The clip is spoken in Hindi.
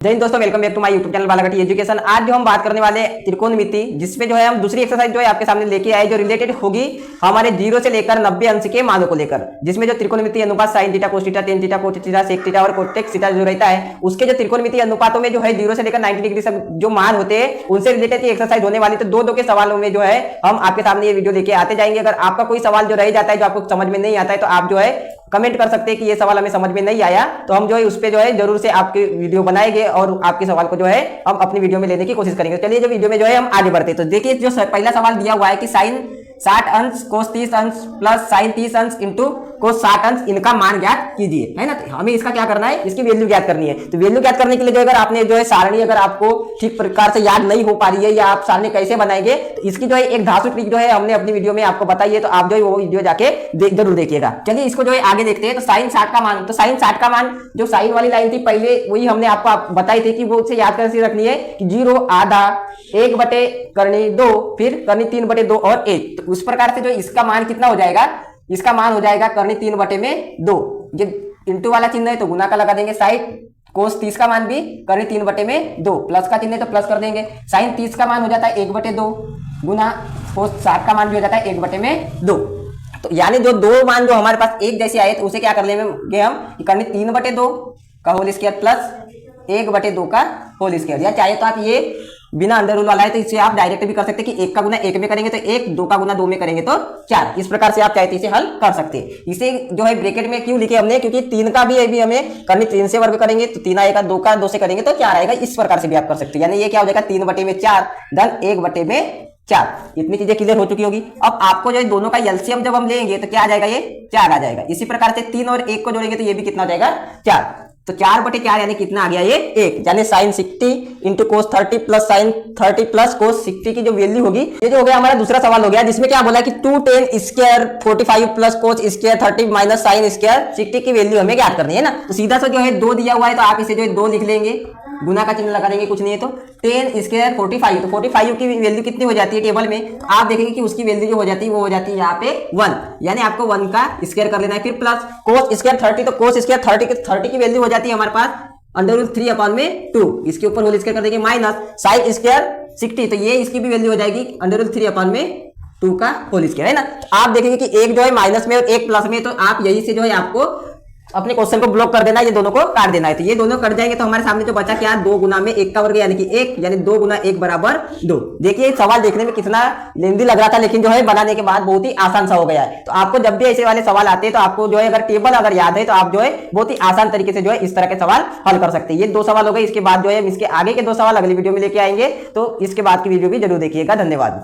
जय हिंद दोस्तों, welcome back to my YouTube channel Balaghati education. आज जो हम बात करने वाले त्रिकोणमिति, जिसमें जो है हम दूसरी एक्सरसाइज जो है आपके सामने लेके आए, जो रिलेटेड होगी हमारे 0 से लेकर 90 अंश के मानों को लेकर, जिसमें जो त्रिकोणमिति अनुपात sine theta, cos theta, tan theta, cos theta, sec theta और कोटेक्स थीटा जो रहता है, उसके जो त्रिकोणमिति अनुपातों में जो है 0 से लेकर 90 डिग्री तक जो मान होते हैं, उनसे रिलेटेड एक्सरसाइज होने वाली। तो दो के सवालों में जो है हम आपके सामने ये वीडियो लेके आते जाएंगे। अगर आपका कोई सवाल जो रह जाता है, जो आपको समझ में नहीं आता है, तो आप जो है कमेंट कर सकते हैं कि ये सवाल हमें समझ में नहीं आया, तो हम जो है उस पे जो है जरूर से आपके वीडियो बनाएंगे और आपके सवाल को जो है हम अपनी वीडियो में लेने की कोशिश करेंगे। चलिए जो वीडियो में जो है हम आगे बढ़ते हैं। तो देखिए जो पहला सवाल दिया हुआ है कि साइन 60 अंश कोस 30 अंश प्लस साइन 30 अंश इंटू कोस 60 अंश, इनका मान ज्ञात कीजिए, है ना। तो हमें इसका क्या करना है, इसकी वैल्यू ज्ञात करनी है। तो वैल्यू ज्ञात करने के लिए जो अगर आपने जो है सारणी अगर आपको ठीक प्रकार से याद नहीं हो पा रही है, या आप सारणी कैसे बनाएंगे, तो इसकी जो है एक धांसू ट्रिक जो है हमने अपनी वीडियो में आपको बताई है, तो आप जो है वो वीडियो जाके जरूर देखिएगा। चलिए इसको जो है आगे देखते हैं। तो साइन 60 का मान, तो साइन 60 का मान जो साइन वाली लाइन थी पहले, वही हमने आपको बताई थी कि वो उसे याद कैसे रखनी है कि 0 आधा 1 बटे करनी 2, फिर करनी 3 बटे 2 और 1। तो उस प्रकार से जो इसका मान कितना हो जाएगा, इसका मान हो जाएगा करनी 3 बटे में 2। ये इंटू वाला चिन्ह है तो गुना का लगा देंगे। साइन कोस 30 का मान भी करनी 3 बटे में 2, प्लस का चिन्ह है तो प्लस कर देंगे। साइन 30 का मान हो जाता है 1 बटे 2 गुना कोस 60 का मान भी हो जाता है 1 बटे में 2। तो यानी जो दो मान जो हमारे पास एक जैसे आए, तो उसे क्या कर लेंगे हम, करनी 3 बटे 2 का होल स्क्वायर प्लस 1 बटे 2 का होल स्क्वायर। या चाहे तो आप ये बिना अंडर रूल वाला है तो इसे आप डायरेक्ट भी कर सकते हैं कि 1 का गुना 1 में करेंगे तो 1, 2 का गुना 2 में करेंगे तो 4। इस प्रकार से आप चाहते इसे हल कर सकते हैं। इसे जो है ब्रैकेट में क्यों लिखे हमने, क्योंकि 3 का भी अभी हमें करनी 3 से वर्ग करेंगे तो 3 आएगा, 2 का 2 से करेंगे तो 4 आएगा। इस प्रकार से भी आप कर सकते हैं। यानी ये क्या हो जाएगा 3 बटे में 4 धन 1 बटे में 4। इतनी चीजें क्लियर हो चुकी होगी। अब आपको जो है दोनों का एलसीएम जब हम लेंगे तो क्या आ जाएगा, ये 4 आ जाएगा। इसी प्रकार से 3 और 1 को जोड़ेंगे तो ये भी कितना हो जाएगा 4। तो 4 बटे 4 यानी कितना आ गया, ये 1। यानी sine 60 into cos 30 plus sine 30 plus cos 60 की जो वैल्यू होगी, ये जो हो गया हमारा दूसरा सवाल हो गया, जिसमें क्या बोला कि 2 tan square 45 plus cos square 30 minus sine square 60 की वैल्यू हमें ज्ञात करनी है ना। तो सीधा सा जो है 2 दिया हुआ है तो आप इसे जो है 2 लिख लेंगे, गुना का चिन्ह लगा देंगे, कुछ नहीं है तो tan स्क्वायर 45। तो 45 की वैल्यू कितनी हो जाती है टेबल में, तो आप देखेंगे कि उसकी वैल्यू जो हो जाती है वो हो जाती है यहाँ पे 1। यानी आपको 1 का स्क्वायर कर लेना है। फिर प्लस कोस स्क्वायर 30, तो कोस स्क्वायर 30 की वैल्यू हो जाती है हमारे पास अंडर रूट 3 अपॉन में 2, इसके ऊपर होल स्क्वायर कर देंगे, माइनस साइन स्क्वायर 60, तो ये इसकी भी वैल्यू हो जाएगी अंडर रूट 3 अपॉन में 2 का होल स्क्वायर, है ना। तो आप देखेंगे कि एक जो है माइनस में और एक प्लस में, तो आप यही से जो है आपको अपने क्वेश्चन को ब्लॉक कर देना है, ये दोनों को काट देना है। तो ये दोनों कट जाएंगे तो हमारे सामने जो बचा क्या, 2 गुना में 1 का वर्ग यानी कि 1, यानी 2 गुना 1 बराबर 2। देखिए सवाल देखने में कितना लेंदी लग रहा था, लेकिन जो है बनाने के बाद बहुत ही आसान सा हो गया है। तो आपको जब भी ऐसे वाले सवाल आते हैं तो आपको जो है अगर टेबल अगर याद है तो आप जो है बहुत ही आसान तरीके से जो है इस तरह के सवाल हल कर सकते हैं। ये 2 सवाल हो गए। इसके बाद जो है इसके आगे के 2 सवाल अगली वीडियो में लेके आएंगे, तो इसके बाद की वीडियो भी जरूर देखिएगा। धन्यवाद।